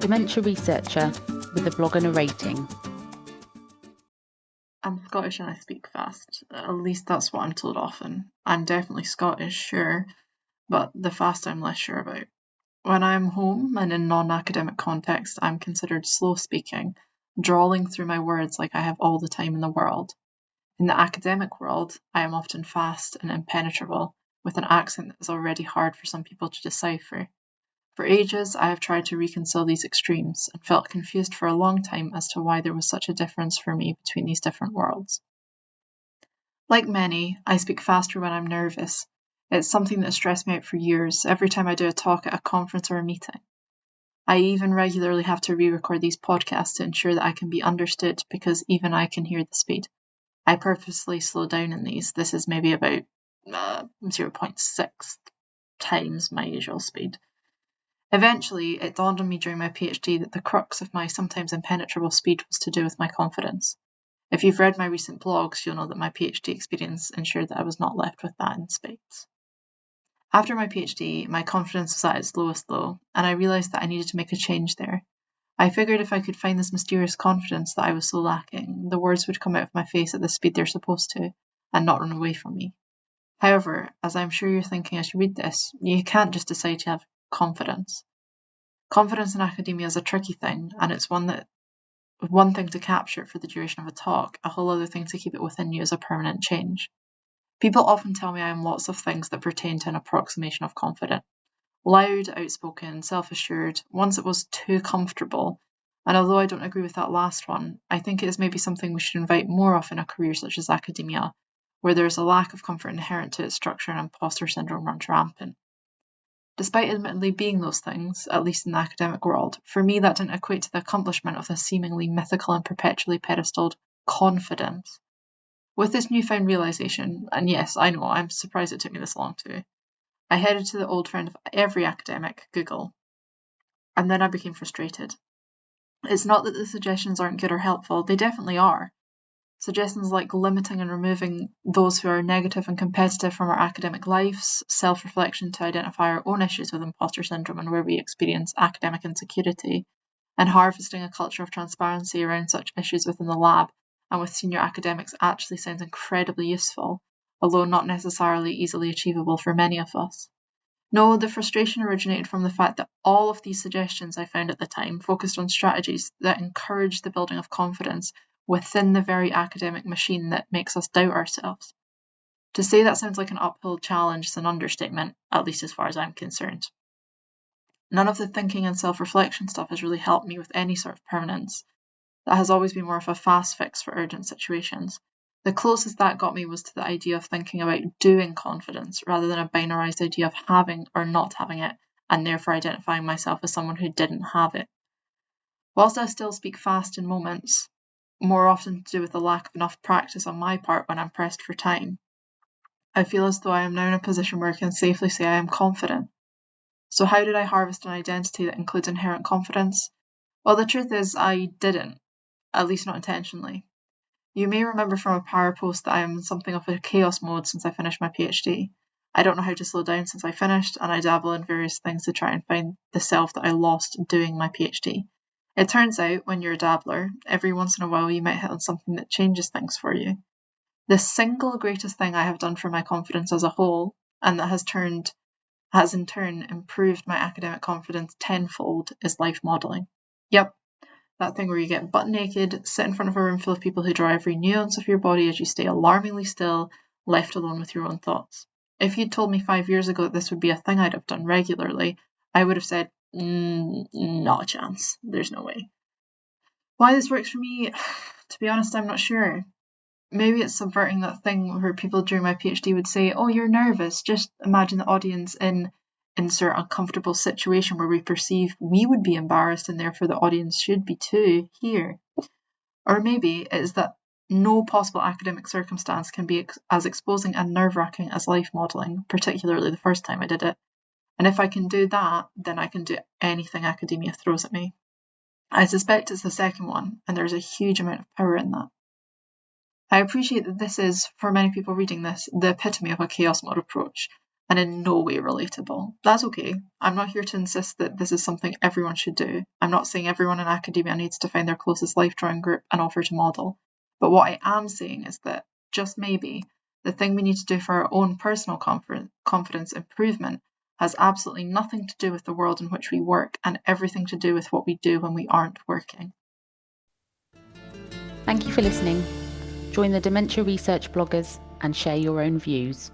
dementia researcher with a blog and a rating. I'm Scottish and I speak fast. At least that's what I'm told often. I'm definitely Scottish, sure, but the fast I'm less sure about. When I'm home and in non-academic context, I'm considered slow speaking, drawling through my words like I have all the time in the world. In the academic world, I am often fast and impenetrable, with an accent that is already hard for some people to decipher. For ages, I have tried to reconcile these extremes and felt confused for a long time as to why there was such a difference for me between these different worlds. Like many, I speak faster when I'm nervous. It's something that stressed me out for years, every time I do a talk at a conference or a meeting. I even regularly have to re-record these podcasts to ensure that I can be understood because even I can hear the speed. I purposely slow down in these. This is maybe about 0.6 times my usual speed. Eventually, it dawned on me during my PhD that the crux of my sometimes impenetrable speed was to do with my confidence. If you've read my recent blogs, you'll know that my PhD experience ensured that I was not left with that in spades. After my PhD, my confidence was at its lowest low, and I realised that I needed to make a change there. I figured if I could find this mysterious confidence that I was so lacking, the words would come out of my face at the speed they're supposed to, and not run away from me. However, as I'm sure you're thinking as you read this, you can't just decide to have confidence. Confidence in academia is a tricky thing, and it's one thing to capture it for the duration of a talk, a whole other thing to keep it within you as a permanent change. People often tell me I am lots of things that pertain to an approximation of confident. Loud, outspoken, self-assured, once it was too comfortable, and although I don't agree with that last one, I think it is maybe something we should invite more of in a career such as academia, where there is a lack of comfort inherent to its structure and imposter syndrome runs rampant. Despite admittedly being those things, at least in the academic world, for me that didn't equate to the accomplishment of the seemingly mythical and perpetually pedestaled confidence. With this newfound realisation, and yes, I know, I'm surprised it took me this long too, I headed to the old friend of every academic, Google, and then I became frustrated. It's not that the suggestions aren't good or helpful, they definitely are. Suggestions like limiting and removing those who are negative and competitive from our academic lives, self-reflection to identify our own issues with imposter syndrome and where we experience academic insecurity, and harvesting a culture of transparency around such issues within the lab and with senior academics actually sounds incredibly useful, although not necessarily easily achievable for many of us. No, the frustration originated from the fact that all of these suggestions I found at the time focused on strategies that encourage the building of confidence within the very academic machine that makes us doubt ourselves. To say that sounds like an uphill challenge is an understatement, at least as far as I'm concerned. None of the thinking and self-reflection stuff has really helped me with any sort of permanence. That has always been more of a fast fix for urgent situations. The closest that got me was to the idea of thinking about doing confidence rather than a binarised idea of having or not having it, and therefore identifying myself as someone who didn't have it. Whilst I still speak fast in moments, more often to do with the lack of enough practice on my part when I'm pressed for time, I feel as though I am now in a position where I can safely say I am confident. So how did I harvest an identity that includes inherent confidence? Well, the truth is I didn't, at least not intentionally. You may remember from a prior post that I am in something of a chaos mode since I finished my PhD. I don't know how to slow down since I finished, and I dabble in various things to try and find the self that I lost doing my PhD. It turns out, when you're a dabbler, every once in a while you might hit on something that changes things for you. The single greatest thing I have done for my confidence as a whole, and that has in turn improved my academic confidence tenfold, is life modelling. Yep, that thing where you get butt naked, sit in front of a room full of people who draw every nuance of your body as you stay alarmingly still, left alone with your own thoughts. If you'd told me 5 years ago that this would be a thing I'd have done regularly, I would have said, not a chance. There's no way. Why this works for me, to be honest, I'm not sure. Maybe it's subverting that thing where people during my PhD would say, oh, you're nervous. Just imagine the audience in insert uncomfortable situation where we perceive we would be embarrassed and therefore the audience should be too here. Or maybe it is that no possible academic circumstance can be as exposing and nerve-wracking as life modelling, particularly the first time I did it. And if I can do that, then I can do anything academia throws at me. I suspect it's the second one, and there's a huge amount of power in that. I appreciate that this is, for many people reading this, the epitome of a chaos mode approach, and in no way relatable. That's okay. I'm not here to insist that this is something everyone should do. I'm not saying everyone in academia needs to find their closest life drawing group and offer to model. But what I am saying is that, just maybe, the thing we need to do for our own personal confidence improvement has absolutely nothing to do with the world in which we work and everything to do with what we do when we aren't working. Thank you for listening. Join the Dementia Research bloggers and share your own views.